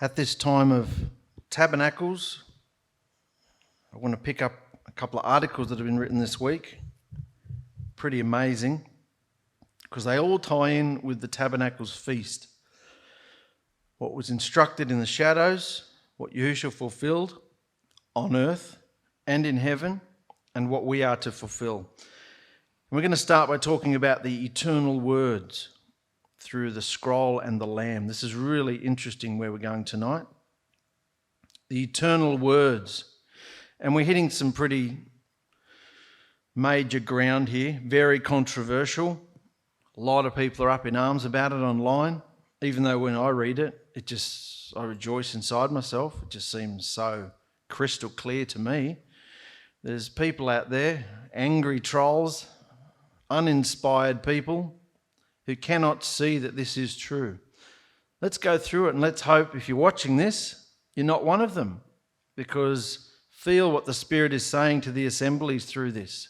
At this time of tabernacles, I want to pick up a couple of articles that have been written this week. Pretty amazing, because they all tie in with the tabernacles feast. What was instructed in the shadows, what Yahushua fulfilled on earth and in heaven, and what we are to fulfill. And we're going to start by talking about the eternal words through the scroll and the lamb. This is really interesting where we're going tonight. The eternal words. And we're hitting some pretty major ground here, very controversial. A lot of people are up in arms about it online, even though when I read it, I rejoice inside myself. It just seems so crystal clear to me. There's people out there, angry trolls, uninspired people, who cannot see that this is true. Let's go through it and let's hope if you're watching this, you're not one of them, because feel what the Spirit is saying to the assemblies through this.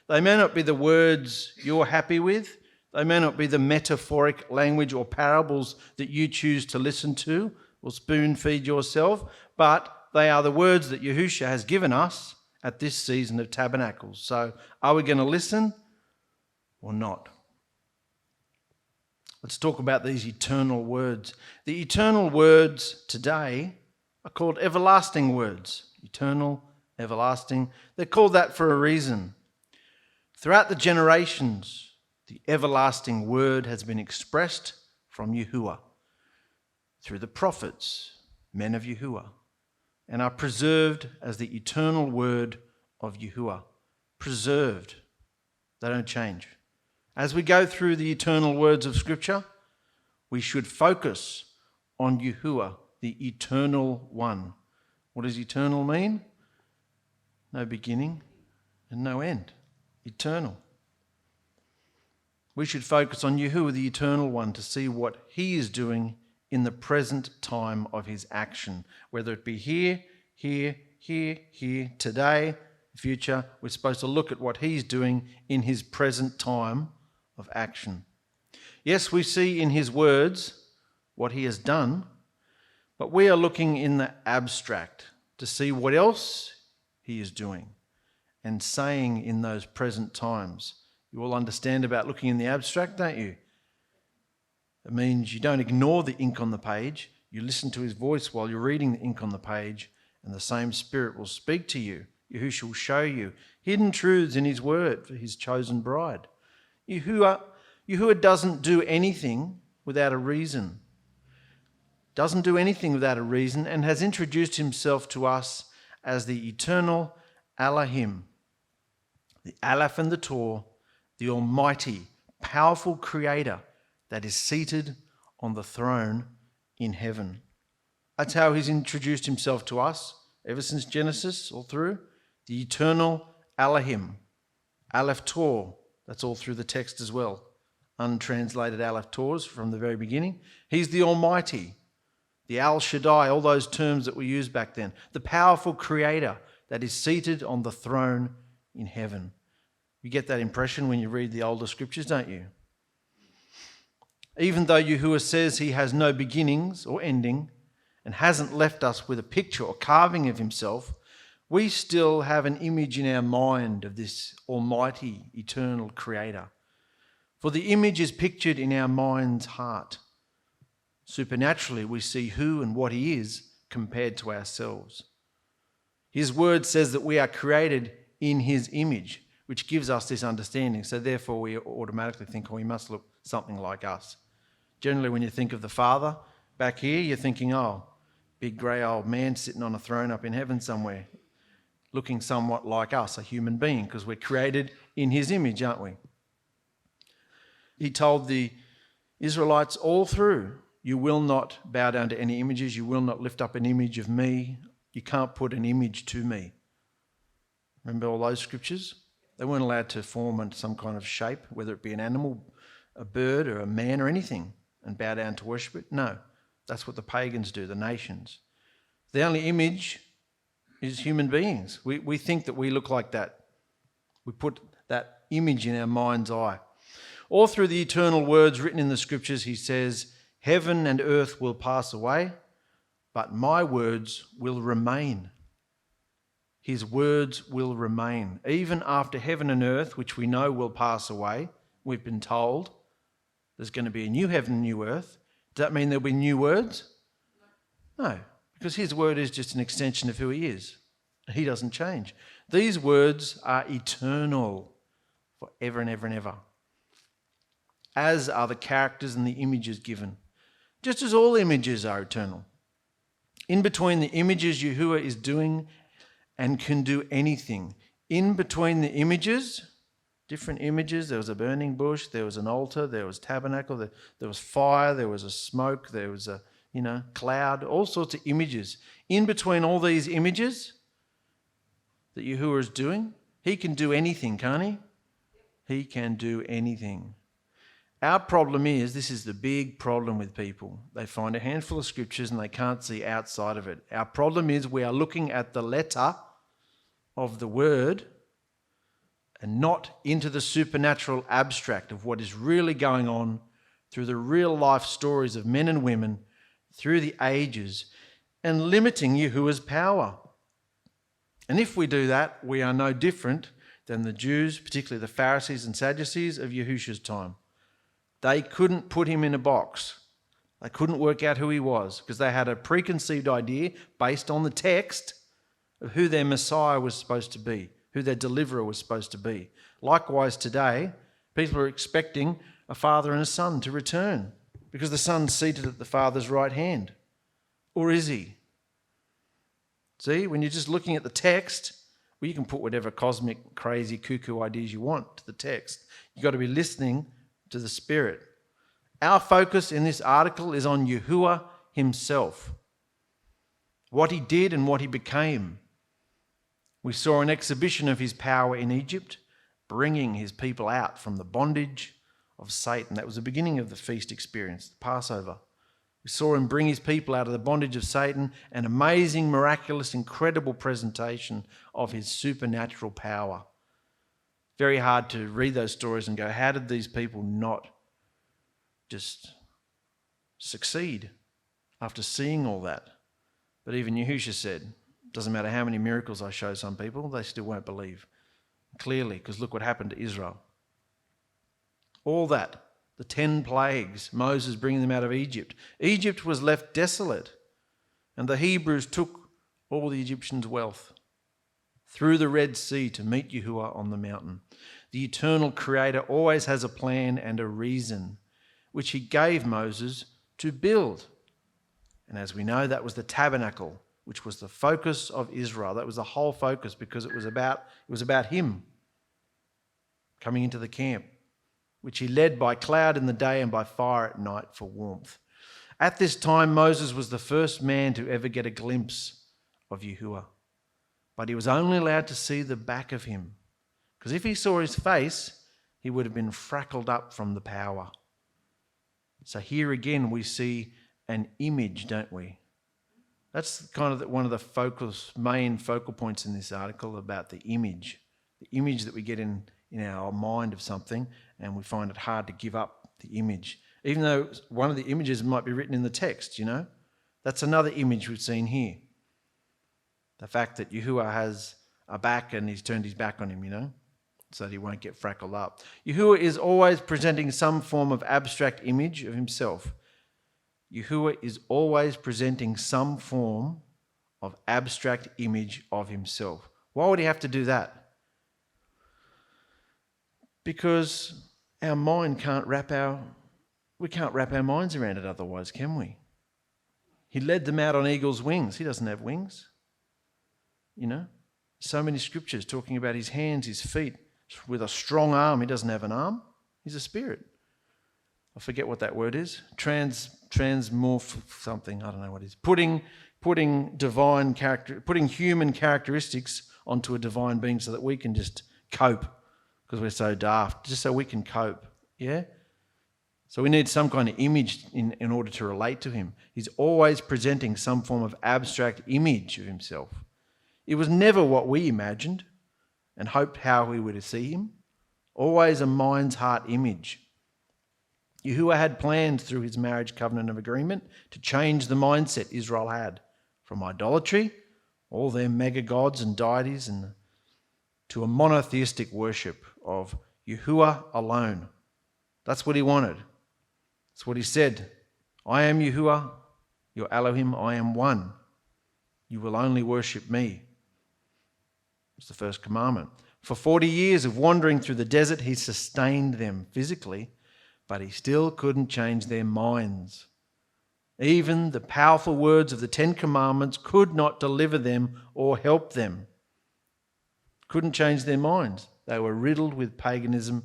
They may not be the words you're happy with. They may not be the metaphoric language or parables that you choose to listen to or spoon feed yourself, but they are the words that Yahusha has given us at this season of tabernacles. So are we going to listen or not? Let's talk about these eternal words. The eternal words today are called everlasting words. Eternal, everlasting. They're called that for a reason. Throughout the generations, the everlasting word has been expressed from Yahuah through the prophets, men of Yahuah, and are preserved as the eternal word of Yahuah. Preserved. They don't change. As we go through the eternal words of Scripture, we should focus on Yahuah, the eternal one. What does eternal mean? No beginning and no end. Eternal. We should focus on Yahuah, the eternal one, to see what he is doing in the present time of his action. Whether it be here, today, future, we're supposed to look at what he's doing in his present time of action. Yes, we see in his words what he has done, but we are looking in the abstract to see what else he is doing and saying in those present times. You all understand about looking in the abstract, don't you? It means you don't ignore the ink on the page. You listen to his voice while you're reading the ink on the page, and the same Spirit will speak to you. Yahushua will show you hidden truths in his word for his chosen bride. Yahuah doesn't do anything without a reason. Doesn't do anything without a reason, and has introduced himself to us as the eternal Alahim, the Aleph and the Tor, the almighty, powerful creator that is seated on the throne in heaven. That's how he's introduced himself to us ever since Genesis, all through. The eternal Alahim, Aleph Tor, that's all through the text as well. Untranslated Aleph Tors from the very beginning. He's the Almighty, the Al Shaddai, all those terms that we used back then. The powerful creator that is seated on the throne in heaven. You get that impression when you read the older scriptures, don't you? Even though Yahuah says he has no beginnings or ending and hasn't left us with a picture or carving of himself, we still have an image in our mind of this almighty, eternal creator. For the image is pictured in our mind's heart. Supernaturally, we see who and what he is compared to ourselves. His word says that we are created in his image, which gives us this understanding. So therefore, we automatically think, oh, he must look something like us. Generally, when you think of the Father back here, you're thinking, oh, big grey old man sitting on a throne up in heaven somewhere, looking somewhat like us, a human being, because we're created in his image, aren't we? He told the Israelites all through, you will not bow down to any images, you will not lift up an image of me, you can't put an image to me. Remember all those scriptures? They weren't allowed to form in some kind of shape, whether it be an animal, a bird or a man or anything, and bow down to worship it. No, that's what the pagans do, the nations. The only image is human beings. We think that we look like that. We put that image in our mind's eye. All through the eternal words written in the scriptures, he says, heaven and earth will pass away, but my words will remain. His words will remain. Even after heaven and earth, which we know will pass away, we've been told there's going to be a new heaven and new earth. Does that mean there'll be new words? No, because his word is just an extension of who he is. He doesn't change. These words are eternal, forever and ever and ever, as are the characters and the images given, just as all images are eternal. In between the images, Yahuah is doing and can do anything. In between the images, different images, there was a burning bush, there was an altar, there was tabernacle, there was fire, there was a smoke, there was a cloud, all sorts of images. In between all these images that Yahuah is doing, he can do anything, can't he? He can do anything. Our problem is, this is the big problem with people. They find a handful of scriptures and they can't see outside of it. Our problem is we are looking at the letter of the word and not into the supernatural abstract of what is really going on through the real life stories of men and women through the ages and limiting Yahuah's power. And if we do that, we are no different than the Jews, particularly the Pharisees and Sadducees of Yahusha's time. They couldn't put him in a box. They couldn't work out who he was because they had a preconceived idea based on the text of who their Messiah was supposed to be, who their deliverer was supposed to be. Likewise today, people are expecting a father and a son to return because the son's seated at the father's right hand. Or is he? See, when you're just looking at the text, well, you can put whatever cosmic, crazy, cuckoo ideas you want to the text. You've got to be listening to the Spirit. Our focus in this article is on Yahuah himself, what he did and what he became. We saw an exhibition of his power in Egypt, bringing his people out from the bondage of Satan. That was the beginning of the feast experience, the Passover. We saw him bring his people out of the bondage of Satan, an amazing, miraculous, incredible presentation of his supernatural power. Very hard to read those stories and go, how did these people not just succeed after seeing all that? But even Yahusha said, doesn't matter how many miracles I show some people, they still won't believe. Clearly, because look what happened to Israel. All that, the 10 plagues, Moses bringing them out of Egypt. Egypt was left desolate, and the Hebrews took all the Egyptians' wealth through the Red Sea to meet Yahuah on the mountain. The eternal Creator always has a plan and a reason, which he gave Moses to build. And as we know, that was the tabernacle, which was the focus of Israel. That was the whole focus because it was about him coming into the camp, which he led by cloud in the day and by fire at night for warmth. At this time, Moses was the first man to ever get a glimpse of Yahuah. But he was only allowed to see the back of him, because if he saw his face, he would have been frackled up from the power. So here again we see an image, don't we? That's kind of one of the main focal points in this article about the image that we get in our mind of something, and we find it hard to give up the image. Even though one of the images might be written in the text, That's another image we've seen here. The fact that Yahuah has a back and he's turned his back on him, so that he won't get frackled up. Yahuah is always presenting some form of abstract image of himself. Yahuah is always presenting some form of abstract image of himself. Why would he have to do that? Because our mind we can't wrap our minds around it otherwise, can we? He led them out on eagle's wings. He doesn't have wings. So many scriptures talking about his hands, his feet, with a strong arm. He doesn't have an arm. He's a spirit. I forget what that word is. Transmorph something. I don't know what it is. Putting divine character, putting human characteristics onto a divine being so that we can just cope because we're so daft, just so we can cope. Yeah? So we need some kind of image in order to relate to him. He's always presenting some form of abstract image of himself. It was never what we imagined and hoped how we were to see him. Always a mind's heart image. Yahuah had planned through his marriage covenant of agreement to change the mindset Israel had from idolatry, all their mega gods and deities, and to a monotheistic worship of Yahuah alone. That's what he wanted. That's what he said. I am Yahuah, your Elohim, I am one. You will only worship me. It's the first commandment. For 40 years of wandering through the desert, he sustained them physically, but he still couldn't change their minds. Even the powerful words of the 10 Commandments could not deliver them or help them. Couldn't change their minds. They were riddled with paganism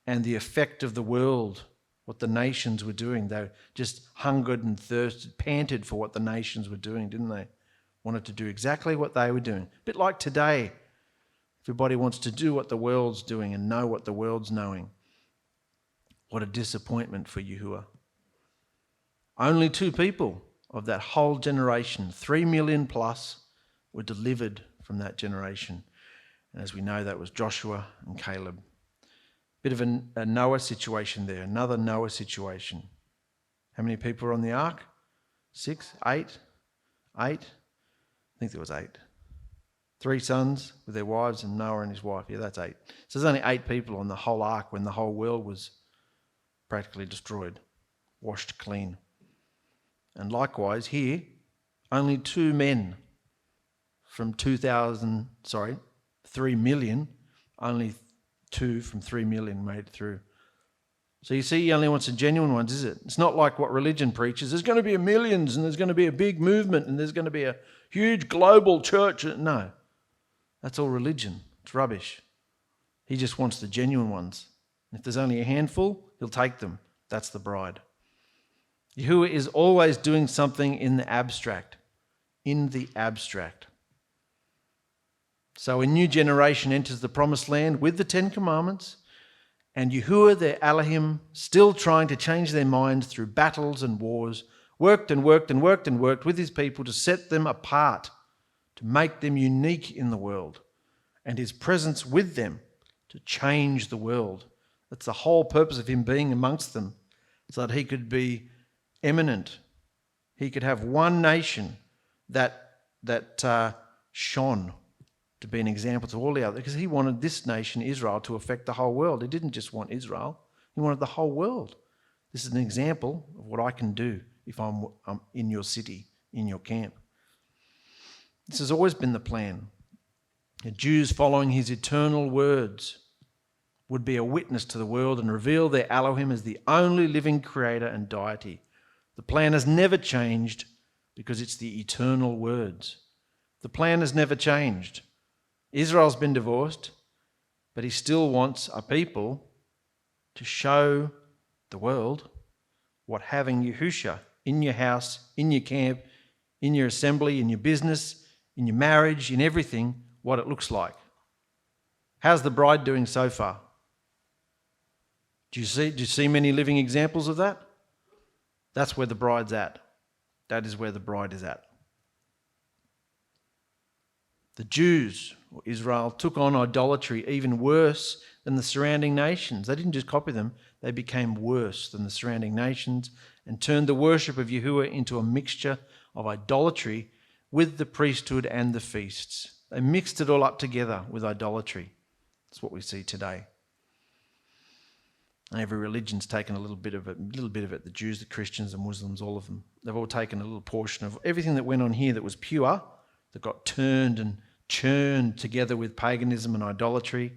and the effect of the world, what the nations were doing. They just hungered and thirsted, panted for what the nations were doing, didn't they? Wanted to do exactly what they were doing. A bit like today. Everybody wants to do what the world's doing and know what the world's knowing. What a disappointment for Yahuah. Only 2 people of that whole generation, 3 million plus, were delivered from that generation. And as we know, that was Joshua and Caleb. Bit of a Noah situation there, another Noah situation. How many people were on the ark? 6? 8? 8? I think there was 8. 3 sons with their wives and Noah and his wife. Yeah, that's 8. So there's only 8 people on the whole ark when the whole world was practically destroyed, washed clean. And likewise here, only 2 men from 3 million, only 2 from 3 million made it through. So you see, he only wants the genuine ones, is it? It's not like what religion preaches. There's going to be millions and there's going to be a big movement and there's going to be a huge global church. No, that's all religion. It's rubbish. He just wants the genuine ones. And if there's only a handful, he'll take them. That's the bride. Yahuah is always doing something in the abstract. In the abstract. So a new generation enters the promised land with the 10 Commandments, and Yahuah, their Elohim, still trying to change their minds through battles and wars, worked and worked and worked and worked with his people to set them apart, to make them unique in the world, and his presence with them to change the world. That's the whole purpose of him being amongst them, so that he could be eminent. He could have one nation that shone, to be an example to all the others, because he wanted this nation, Israel, to affect the whole world. He didn't just want Israel, he wanted the whole world. This is an example of what I can do if I'm in your city, in your camp. This has always been the plan. The Jews, following his eternal words, would be a witness to the world and reveal their Elohim as the only living creator and deity. The plan has never changed because it's the eternal words. The plan has never changed. Israel's been divorced, but he still wants a people to show the world what having Yahusha in your house, in your camp, in your assembly, in your business, in your marriage, in everything, what it looks like. How's the bride doing so far? Do you see many living examples of that? That's where the bride's at. That is where the bride is at. The Jews, or Israel, took on idolatry even worse than the surrounding nations. They didn't just copy them, they became worse than the surrounding nations and turned the worship of Yahuah into a mixture of idolatry with the priesthood and the feasts. They mixed it all up together with idolatry. That's what we see today. And every religion's taken a little bit of it. The Jews, the Christians, the Muslims, all of them. They've all taken a little portion of everything that went on here that was pure, that got turned and churned together with paganism and idolatry.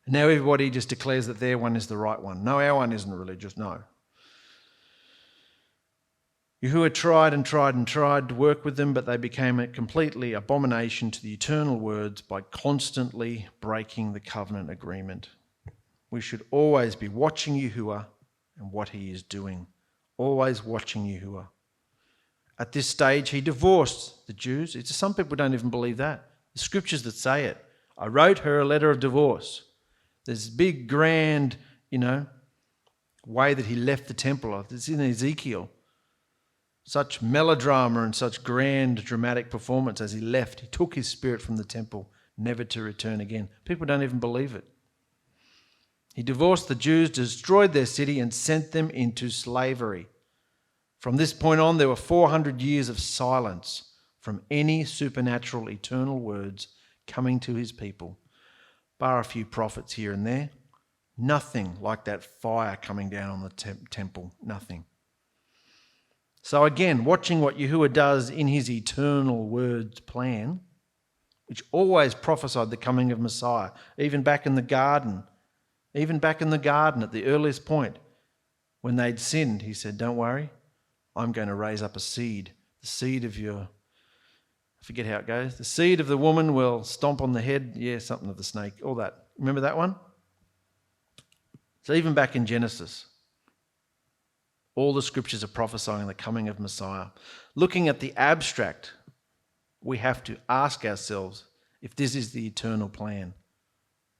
And now everybody just declares that their one is the right one. No, our one isn't religious, no. Yahuah tried and tried and tried to work with them, but they became a completely abomination to the eternal words by constantly breaking the covenant agreement. We should always be watching Yahuah and what he is doing. Always watching Yahuah. At this stage, he divorced the Jews. Some people don't even believe that. The scriptures that say it. I wrote her a letter of divorce. There's big, grand, way that he left the temple. It's in Ezekiel. Such melodrama and such grand, dramatic performance as he left. He took his spirit from the temple, never to return again. People don't even believe it. He divorced the Jews, destroyed their city, and sent them into slavery. From this point on, there were 400 years of silence from any supernatural eternal words coming to his people, bar a few prophets here and there. Nothing like that fire coming down on the temple. Nothing. So again, watching what Yahuah does in his eternal words plan, which always prophesied the coming of Messiah, even back in the garden at the earliest point, when they'd sinned, he said, don't worry, I'm going to raise up a seed, the seed of your, I forget how it goes, the seed of the woman will stomp on the head, something of the snake, all that. Remember that one? So even back in Genesis, all the scriptures are prophesying the coming of Messiah. Looking at the abstract, we have to ask ourselves if this is the eternal plan.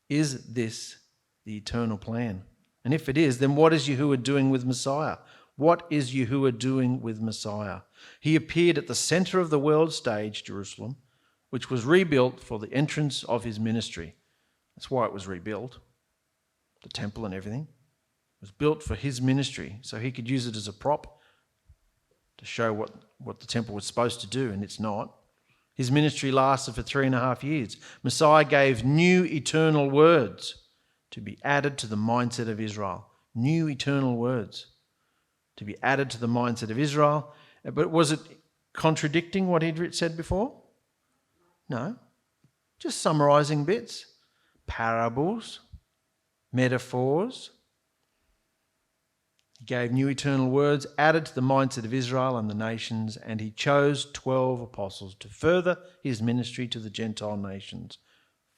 Is this the eternal plan? And if it is, then what is Yahuah doing with Messiah? What is Yahuah doing with Messiah? He appeared at the center of the world stage, Jerusalem, which was rebuilt for the entrance of his ministry. That's why it was rebuilt. The temple and everything was built for his ministry, so he could use it as a prop to show what the temple was supposed to do, and it's not. His ministry lasted for 3.5 years. Messiah gave new eternal words to be added to the mindset of Israel. New eternal words to be added to the mindset of Israel. But was it contradicting what he'd said before? No. Just summarizing bits. Parables. Metaphors. He gave new eternal words added to the mindset of Israel and the nations, and he chose 12 apostles to further his ministry to the Gentile nations.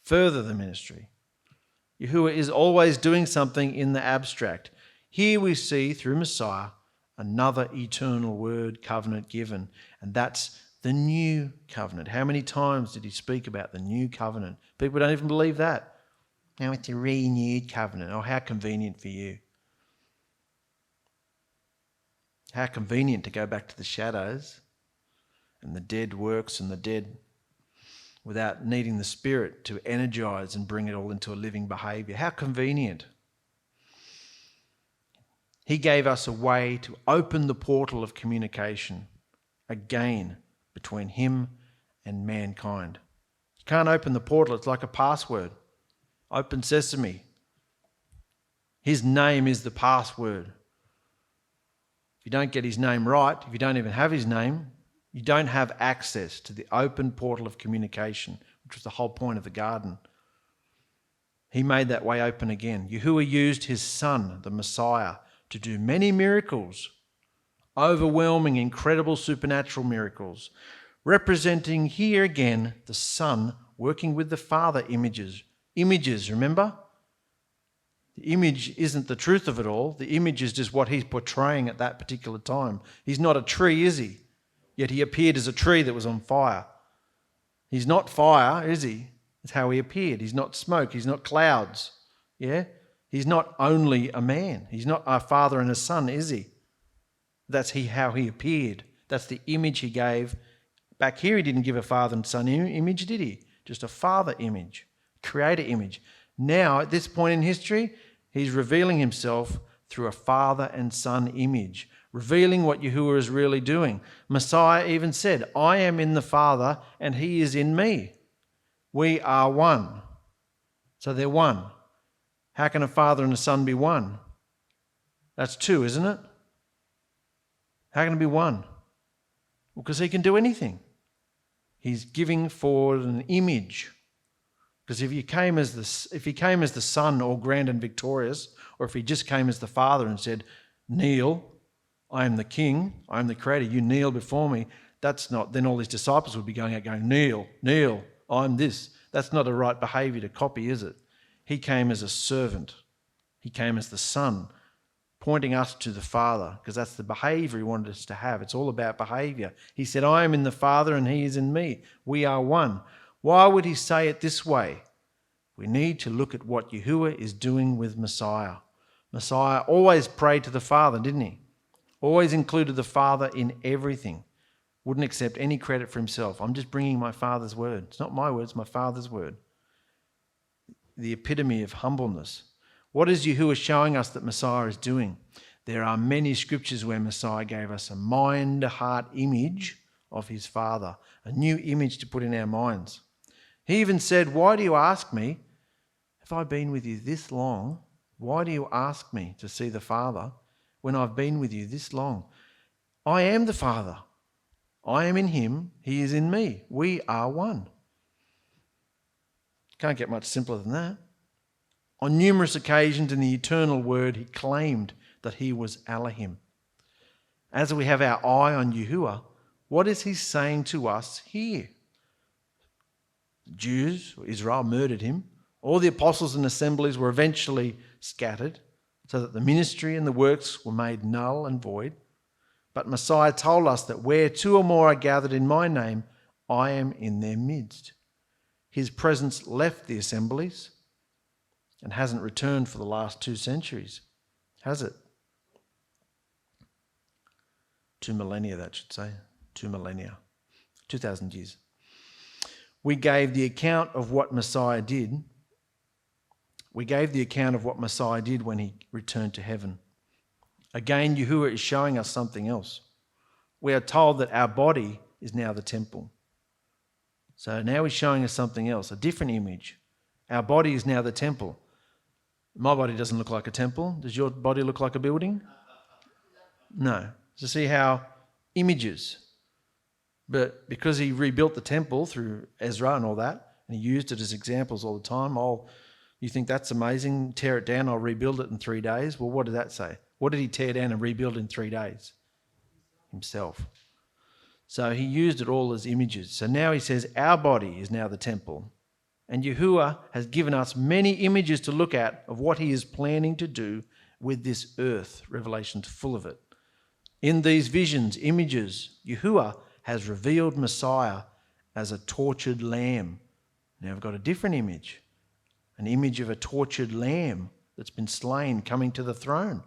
Further the ministry. Yahuah is always doing something in the abstract. Here we see, through Messiah, another eternal word covenant given, and that's the new covenant. How many times did he speak about the new covenant? People don't even believe that. Now it's a renewed covenant. Oh, how convenient for you. How convenient to go back to the shadows and the dead works and the dead without needing the Spirit to energize and bring it all into a living behaviour. How convenient. He gave us a way to open the portal of communication again between him and mankind. You can't open the portal. It's like a password. Open sesame. His name is the password. If you don't get his name right, if you don't even have his name, you don't have access to the open portal of communication, which was the whole point of the garden. He made that way open again. Yahuah used his son, the Messiah, to do many miracles, overwhelming, incredible supernatural miracles, representing here again the Son working with the Father images. Images, remember? The image isn't the truth of it all. The image is just what he's portraying at that particular time. He's not a tree, is he? Yet he appeared as a tree that was on fire. He's not fire, is he? It's how he appeared. He's not smoke. He's not clouds. Yeah? He's not only a man. He's not a father and a son, is he? That's how he appeared. That's the image he gave. Back here he didn't give a father and son image, did he? Just a father image, creator image. Now, at this point in history, he's revealing himself through a father and son image, revealing what Yahuah is really doing. Messiah even said, I am in the Father and he is in me. We are one. So they're one. How can a father and a son be one? That's two, isn't it? How can it be one? Well, because he can do anything. He's giving forward an image. Because if he came as the son, all grand and victorious, or if he just came as the father and said, kneel, I am the king, I am the creator, you kneel before me, that's not, then all his disciples would be going out going, kneel, kneel, I'm this. That's not a right behaviour to copy, is it? He came as a servant. He came as the son, pointing us to the Father, because that's the behaviour he wanted us to have. It's all about behaviour. He said, I am in the Father and he is in me. We are one. Why would he say it this way? We need to look at what Yahuah is doing with Messiah. Messiah always prayed to the Father, didn't he? Always included the Father in everything. Wouldn't accept any credit for himself. I'm just bringing my Father's word. It's not my word, it's my Father's word. The epitome of humbleness. What is Yahuah showing us that Messiah is doing? There are many scriptures where Messiah gave us a mind-heart image of his Father, a new image to put in our minds. He even said, "Why do you ask me? Have I been with you this long? Why do you ask me to see the Father when I've been with you this long? I am the Father. I am in him. He is in me. We are one." Can't get much simpler than that. On numerous occasions in the eternal word, he claimed that he was Elohim. As we have our eye on Yahuah, what is he saying to us here? The Jews, Israel, murdered him. All the apostles and assemblies were eventually scattered so that the ministry and the works were made null and void. But Messiah told us that where two or more are gathered in my name, I am in their midst. His presence left the assemblies and hasn't returned for the last 2 centuries, has it? 2 millennia, that should say. 2 millennia. 2,000 years. We gave the account of what Messiah did. We gave the account of what Messiah did when he returned to heaven. Again, Yahuah is showing us something else. We are told that our body is now the temple. So now he's showing us something else, a different image. Our body is now the temple. My body doesn't look like a temple. Does your body look like a building? No. So see how images. But because he rebuilt the temple through Ezra and all that, and he used it as examples all the time, you think that's amazing, tear it down, I'll rebuild it in 3 days. Well, what did that say? What did he tear down and rebuild in 3 days? Himself. So he used it all as images. So now he says our body is now the temple. And Yahuah has given us many images to look at of what he is planning to do with this earth. Revelation's full of it. In these visions, images, Yahuah has revealed Messiah as a tortured lamb. Now we've got a different image. An image of a tortured lamb that's been slain coming to the throne.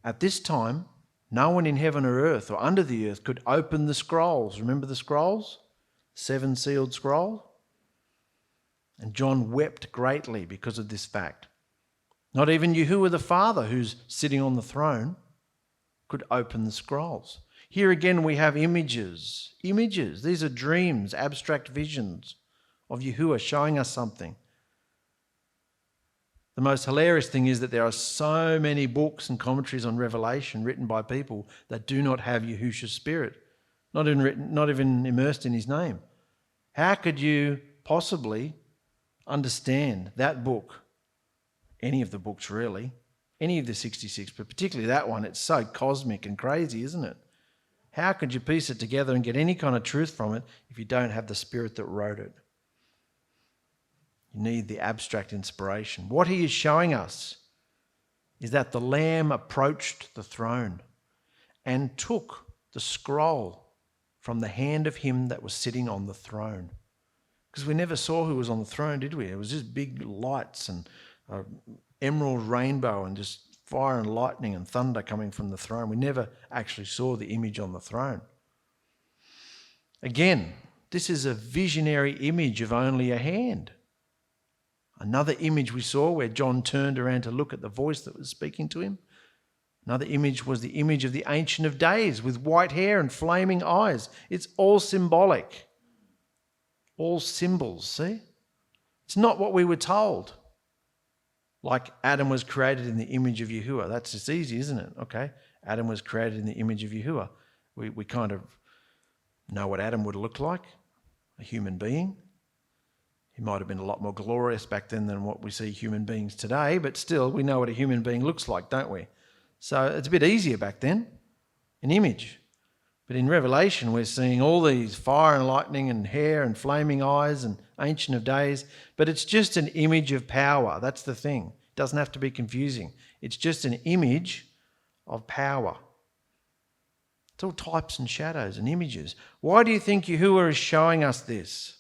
At this time, no one in heaven or earth or under the earth could open the scrolls. Remember the scrolls? 7 sealed scrolls? And John wept greatly because of this fact. Not even Yahuah the Father, who's sitting on the throne, could open the scrolls. Here again we have images. Images. These are dreams, abstract visions of Yahuah showing us something. The most hilarious thing is that there are so many books and commentaries on Revelation written by people that do not have Yahusha's spirit, not even immersed in his name. How could you possibly understand that book, any of the books really, any of the 66, but particularly that one? It's so cosmic and crazy, isn't it? How could you piece it together and get any kind of truth from it if you don't have the spirit that wrote it? You need the abstract inspiration. What he is showing us is that the Lamb approached the throne and took the scroll from the hand of him that was sitting on the throne. Because we never saw who was on the throne, did we? It was just big lights and emerald rainbow and just fire and lightning and thunder coming from the throne. We never actually saw the image on the throne. Again, this is a visionary image of only a hand. Another image we saw where John turned around to look at the voice that was speaking to him. Another image was the image of the Ancient of Days with white hair and flaming eyes. It's all symbolic. All symbols, see? It's not what we were told. Like Adam was created in the image of Yahuah. That's just easy, isn't it? Okay, Adam was created in the image of Yahuah. We kind of know what Adam would have looked like, a human being. He might have been a lot more glorious back then than what we see human beings today, but still, we know what a human being looks like, don't we? So it's a bit easier back then, an image. But in Revelation, we're seeing all these fire and lightning and hair and flaming eyes and Ancient of Days, but it's just an image of power. That's the thing. It doesn't have to be confusing. It's just an image of power. It's all types and shadows and images. Why do you think Yahuah is showing us this?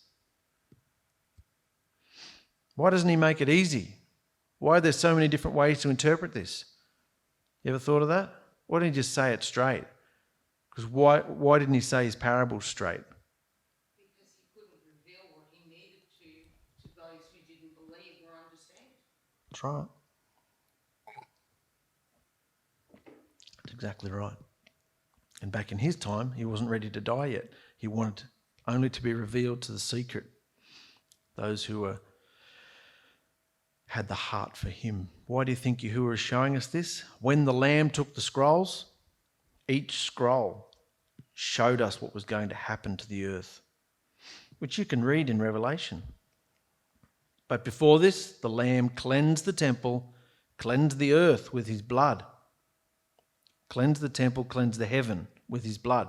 Why doesn't he make it easy? Why are there so many different ways to interpret this? You ever thought of that? Why didn't he just say it straight? Because why didn't he say his parables straight? Because he couldn't reveal what he needed to those who didn't believe or understand. That's right. exactly right. And back in his time, he wasn't ready to die yet. He wanted only to be revealed to the secret, those who had the heart for him. Why do you think Yahuah is showing us this? When the Lamb took the scrolls, each scroll showed us what was going to happen to the earth, which you can read in Revelation. But before this, the Lamb cleansed the temple, cleansed the earth with his blood. Cleansed the temple, cleansed the heaven with his blood.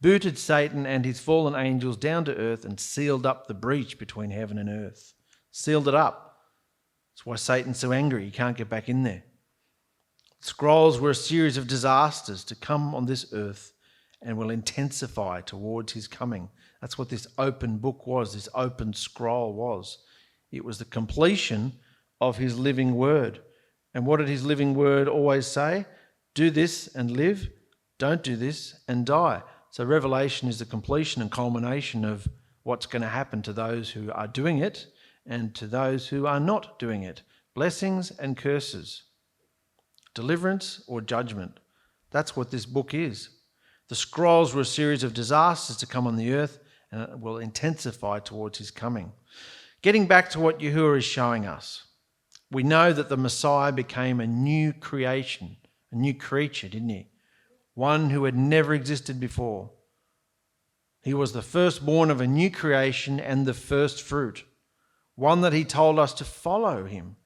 Booted Satan and his fallen angels down to earth and sealed up the breach between heaven and earth. Sealed it up. That's why Satan's so angry. He can't get back in there. Scrolls were a series of disasters to come on this earth and will intensify towards his coming. That's what this open book was, this open scroll was. It was the completion of his living word. And what did his living word always say? Do this and live. Don't do this and die. So Revelation is the completion and culmination of what's going to happen to those who are doing it and to those who are not doing it. Blessings and curses. Deliverance or judgment. That's what this book is. The scrolls were a series of disasters to come on the earth, and it will intensify towards his coming. Getting back to what Yahuah is showing us, we know that the Messiah became a new creation, a new creature, didn't he? One who had never existed before. He was the firstborn of a new creation and the first fruit, one that he told us to follow him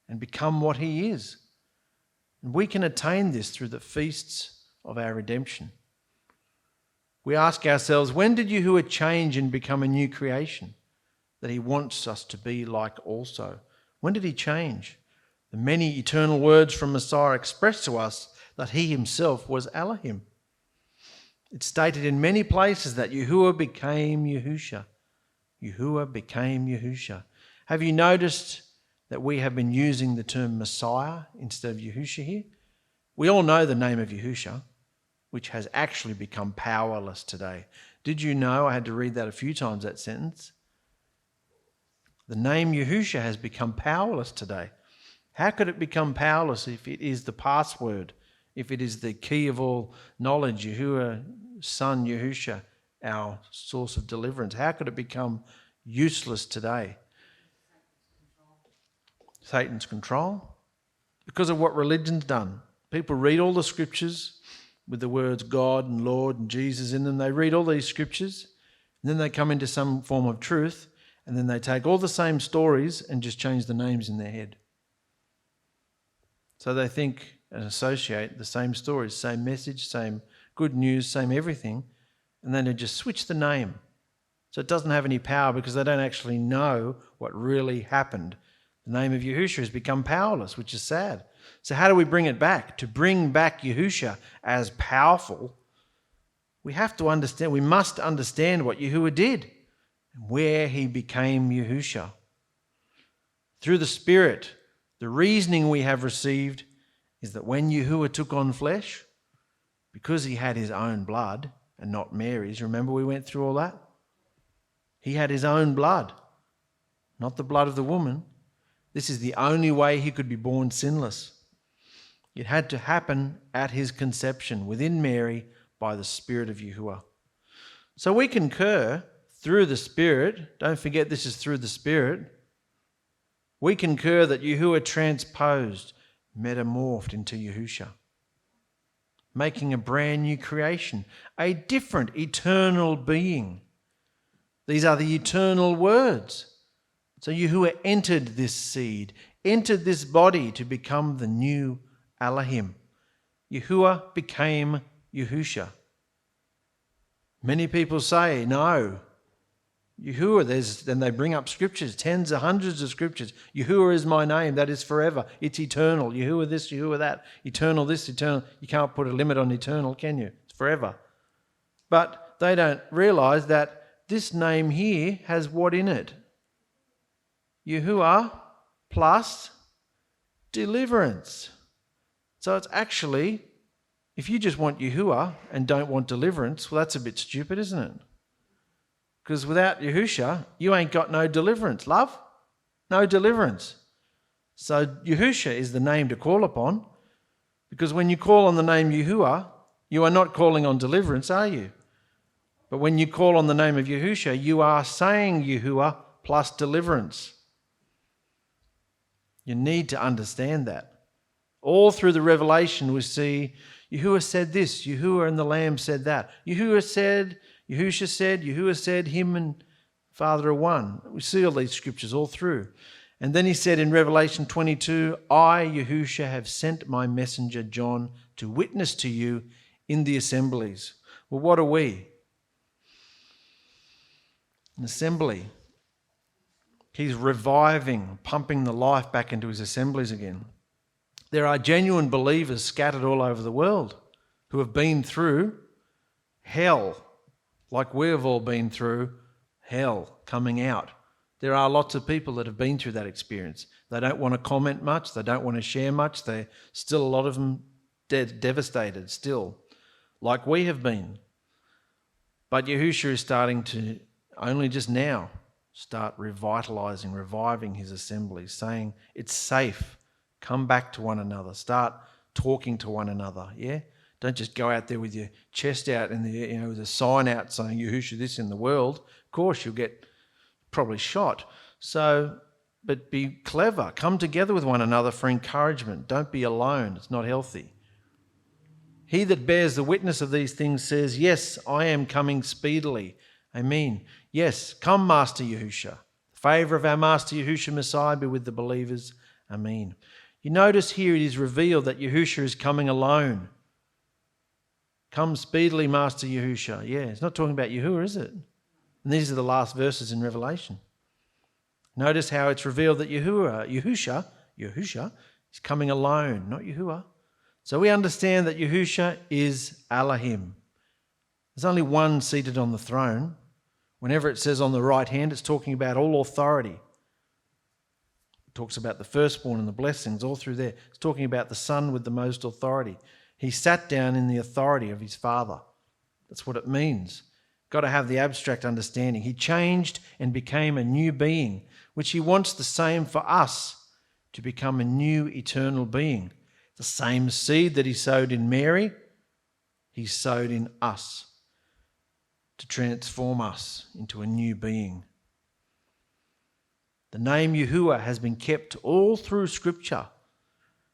and become what he is. And we can attain this through the feasts of our redemption. We ask ourselves, when did Yahuah change and become a new creation that he wants us to be like also? When did he change? The many eternal words from Messiah express to us that he himself was Elohim. It's stated in many places that Yahuah became Yahusha. Yahuah became Yahusha. Have you noticed that we have been using the term Messiah instead of Yahusha here? We all know the name of Yahusha, which has actually become powerless today. Did you know? I had to read that a few times, that sentence. The name Yahusha has become powerless today. How could it become powerless if it is the password, if it is the key of all knowledge, Yahuah, Son Yahusha, our source of deliverance? How could it become useless today? Satan's control. Because of what religion's done. People read all the scriptures with the words God and Lord and Jesus in them. They read all these scriptures, and then they come into some form of truth, and then they take all the same stories and just change the names in their head. So they think and associate the same stories, same message, same good news, same everything, and then they just switch the name. So it doesn't have any power because they don't actually know what really happened. The name of Yahushua has become powerless, which is sad. So how do we bring it back? To bring back Yahushua as powerful, we have to understand, we must understand what Yahuah did and where he became Yahushua. Through the Spirit, the reasoning we have received is that when Yahuah took on flesh, because he had his own blood and not Mary's, remember we went through all that? He had his own blood, not the blood of the woman. This is the only way he could be born sinless. It had to happen at his conception within Mary by the Spirit of Yahuah. So we concur through the Spirit. Don't forget this is through the Spirit. We concur that Yahuah transposed, metamorphed into Yahusha, making a brand new creation, a different eternal being. These are the eternal words. So Yahuah entered this seed, entered this body to become the new Elohim. Yahuah became Yahusha. Many people say, no, Yahuah, then they bring up scriptures, tens of hundreds of scriptures. Yahuah is my name, that is forever. It's eternal. Yahuah this, Yahuah that. Eternal this, eternal. You can't put a limit on eternal, can you? It's forever. But they don't realize that this name here has what in it? Yahuah plus deliverance. So it's actually, if you just want Yahuah and don't want deliverance, well, that's a bit stupid, isn't it? Because without Yahusha, you ain't got no deliverance, love. No deliverance. So Yahusha is the name to call upon Because when you call on the name Yahuah, you are not calling on deliverance, are you? But when you call on the name of Yahusha, you are saying Yahuah plus deliverance. You need to understand that. All through the Revelation we see Yahuah said this, Yahuah and the Lamb said that. Yahuah said, Yahuah said, him and Father are one. We see all these scriptures all through. And then he said in Revelation 22, I, Yahusha, have sent my messenger John to witness to you in the assemblies. Well, what are we? An assembly. He's reviving, pumping the life back into his assemblies again. There are genuine believers scattered all over the world who have been through hell, like we've all been through hell coming out. There are lots of people that have been through that experience. They don't want to comment much. They don't want to share much. They're still, a lot of them, devastated still, like we have been. But Yahusha is starting to, only just now, start reviving his assemblies, saying it's safe. Come back to one another. Start talking to one another. Yeah? Don't just go out there with your chest out and with a sign out saying Yahusha this in the world. Of course, you'll get probably shot. So, but be clever. Come together with one another for encouragement. Don't be alone. It's not healthy. He that bears the witness of these things says, yes, I am coming speedily. Amen. Yes, come, Master Yahusha. The favour of our Master Yahusha Messiah be with the believers. Amen. You notice here it is revealed that Yahusha is coming alone. Come speedily, Master Yahusha. Yeah, it's not talking about Yahuah, is it? And these are the last verses in Revelation. Notice how it's revealed that Yahusha is coming alone, not Yahuah. So we understand that Yahusha is Alahim. There's only one seated on the throne. Whenever it says on the right hand, it's talking about all authority. It talks about the firstborn and the blessings all through there. It's talking about the Son with the most authority. He sat down in the authority of his Father. That's what it means. Got to have the abstract understanding. He changed and became a new being, which he wants the same for us, to become a new eternal being. The same seed that he sowed in Mary, he sowed in us to transform us into a new being. The name Yahuah has been kept all through Scripture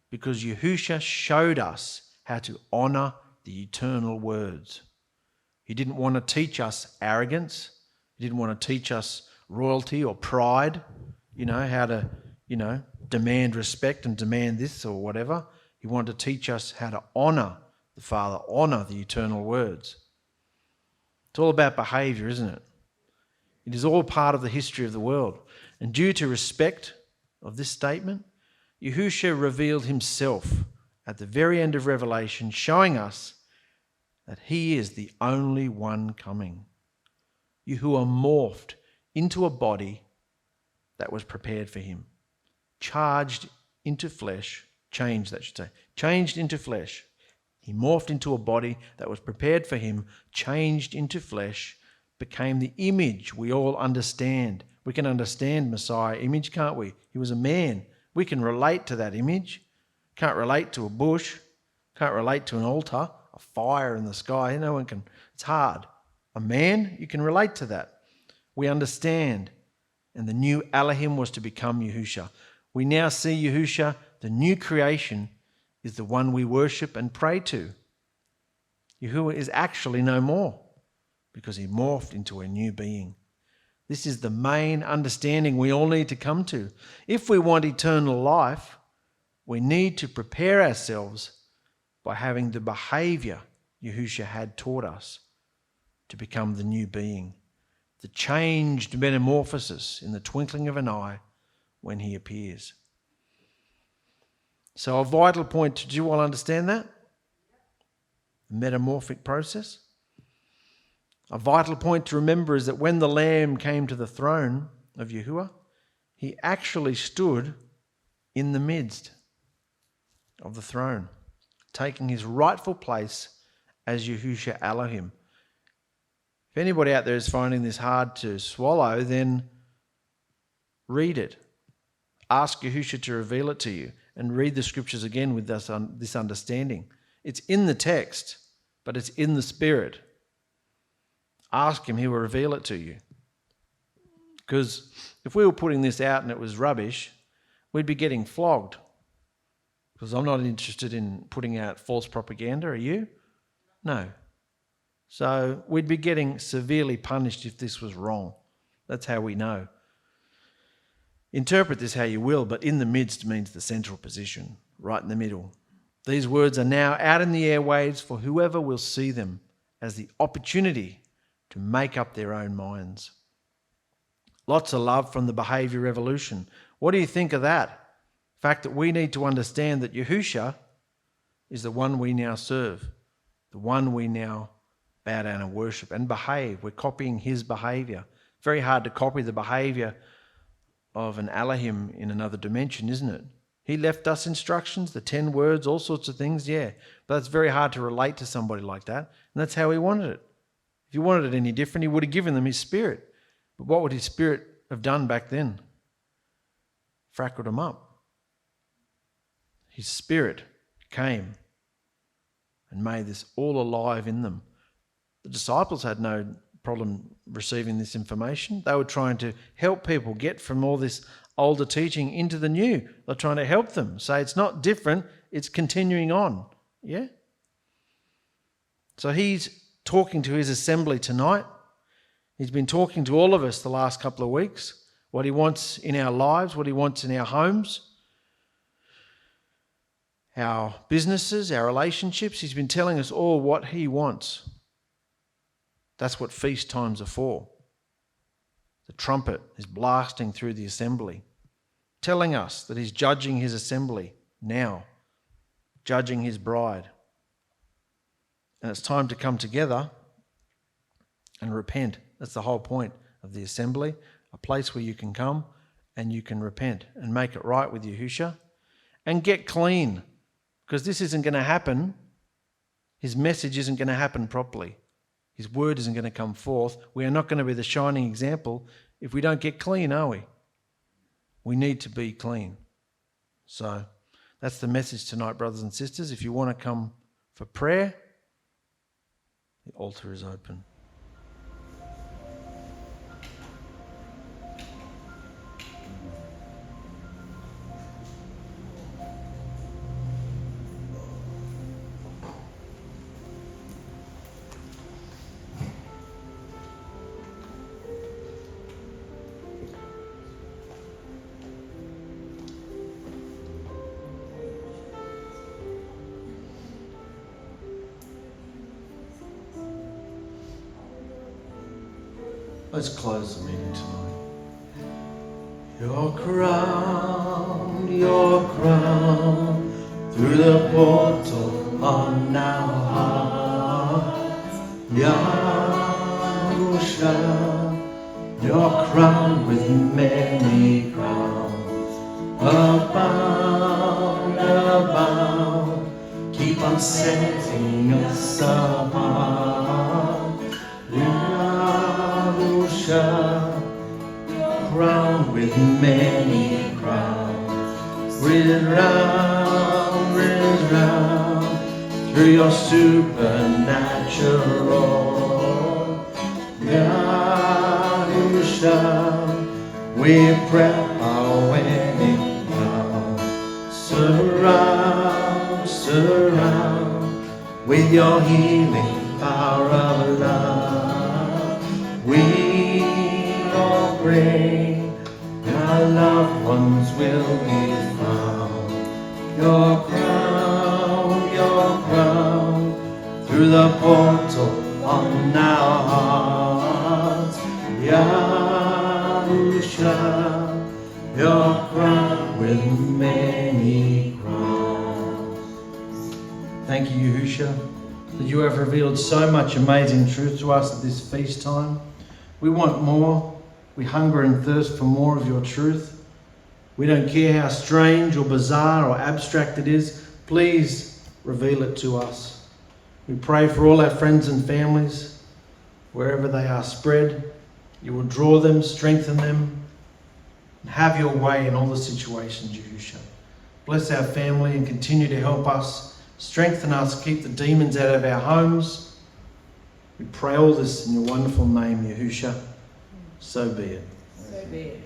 because Yahusha showed us how to honour the eternal words. He didn't want to teach us arrogance. He didn't want to teach us royalty or pride, how to, demand respect and demand this or whatever. He wanted to teach us how to honour the Father, honour the eternal words. It's all about behaviour, isn't it? It is all part of the history of the world. And due to respect of this statement, Yahusha revealed himself at the very end of Revelation, showing us that he is the only one coming. Yahuah morphed into a body that was prepared for him. Changed into flesh. He morphed into a body that was prepared for him, changed into flesh, became the image we all understand. We can understand Messiah image, can't we? He was a man. We can relate to that image. Can't relate to a bush. Can't relate to an altar, a fire in the sky. No one can. It's hard. A man, you can relate to that. We understand. And the new Alahim was to become Yahusha. We now see Yahusha, the new creation, is the one we worship and pray to. Yahuah is actually no more because he morphed into a new being. This is the main understanding we all need to come to. If we want eternal life, we need to prepare ourselves by having the behaviour Yahusha had taught us to become the new being, the changed metamorphosis in the twinkling of an eye when he appears. So a vital point, did you all understand that? The metamorphic process. A vital point to remember is that when the Lamb came to the throne of Yahuah, he actually stood in the midst of the throne, taking his rightful place as Yahushua Elohim. If anybody out there is finding this hard to swallow, then read it. Ask Yahusha to reveal it to you and read the scriptures again with this understanding. It's in the text, but it's in the Spirit. Ask him, he will reveal it to you. Because if we were putting this out and it was rubbish, we'd be getting flogged. Because I'm not interested in putting out false propaganda, are you? No. So we'd be getting severely punished if this was wrong. That's how we know. Interpret this how you will, but in the midst means the central position, right in the middle. These words are now out in the airwaves for whoever will see them as the opportunity to make up their own minds. Lots of love from the behaviour revolution. What do you think of that? The fact that we need to understand that Yahusha is the one we now serve, the one we now bow down and worship and behave. We're copying his behaviour. Very hard to copy the behaviour of an Alahim in another dimension, isn't it? He left us instructions, the 10 words, all sorts of things, yeah. But it's very hard to relate to somebody like that. And that's how he wanted it. If he wanted it any different, he would have given them his Spirit. But what would his Spirit have done back then? Frackled them up. His Spirit came and made this all alive in them. The disciples had no problem receiving this information. They were trying to help people get from all this older teaching into the new. They're trying to help them. Say it's not different, it's continuing on. Yeah? So he's talking to his assembly tonight. He's been talking to all of us the last couple of weeks. What he wants in our lives, what he wants in our homes, our businesses, our relationships. He's been telling us all what he wants. That's what feast times are for. The trumpet is blasting through the assembly, telling us that he's judging his assembly now, judging his bride. And it's time to come together and repent. That's the whole point of the assembly, a place where you can come and you can repent and make it right with Yahusha and get clean, because this isn't going to happen. His message isn't going to happen properly. His word isn't going to come forth. We are not going to be the shining example if we don't get clean, are we? We need to be clean. So that's the message tonight, brothers and sisters. If you want to come for prayer, the altar is open. Let's close the meeting tonight. You're crowned through the portal on our hearts. Yahusha, you're crowned with many crowns. Abound, keep on setting us apart. Crowned with many crowns, rid round through your supernatural. Yahusha, we prep our wedding gown. Surround with your healing power of love. We all pray our loved ones will be found. Your crown, through the portal on our hearts. Yahusha, your crown with many crowns. Thank you, Yahusha, that you have revealed so much amazing truth to us at this feast time. We want more. We hunger and thirst for more of your truth. We don't care how strange or bizarre or abstract it is. Please reveal it to us. We pray for all our friends and families, wherever they are spread. You will draw them, strengthen them, and have your way in all the situations, Yahusha. Bless our family and continue to help us. Strengthen us, keep the demons out of our homes. We pray all this in your wonderful name, Yahusha. So be it. So be it.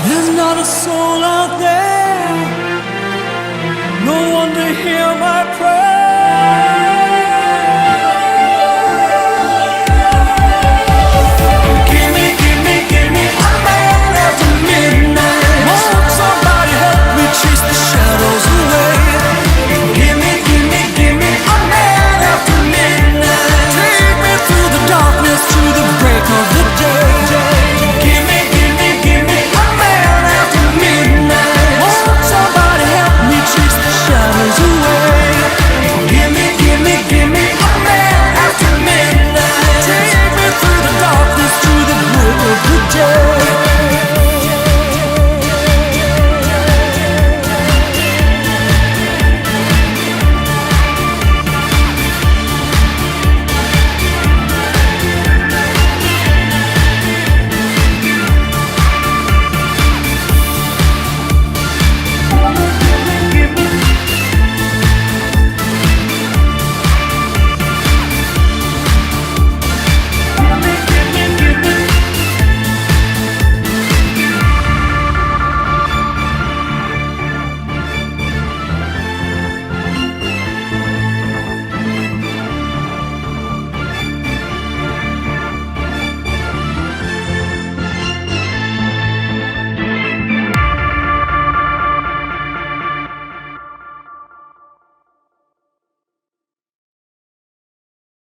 There's not a soul out there, no one to hear my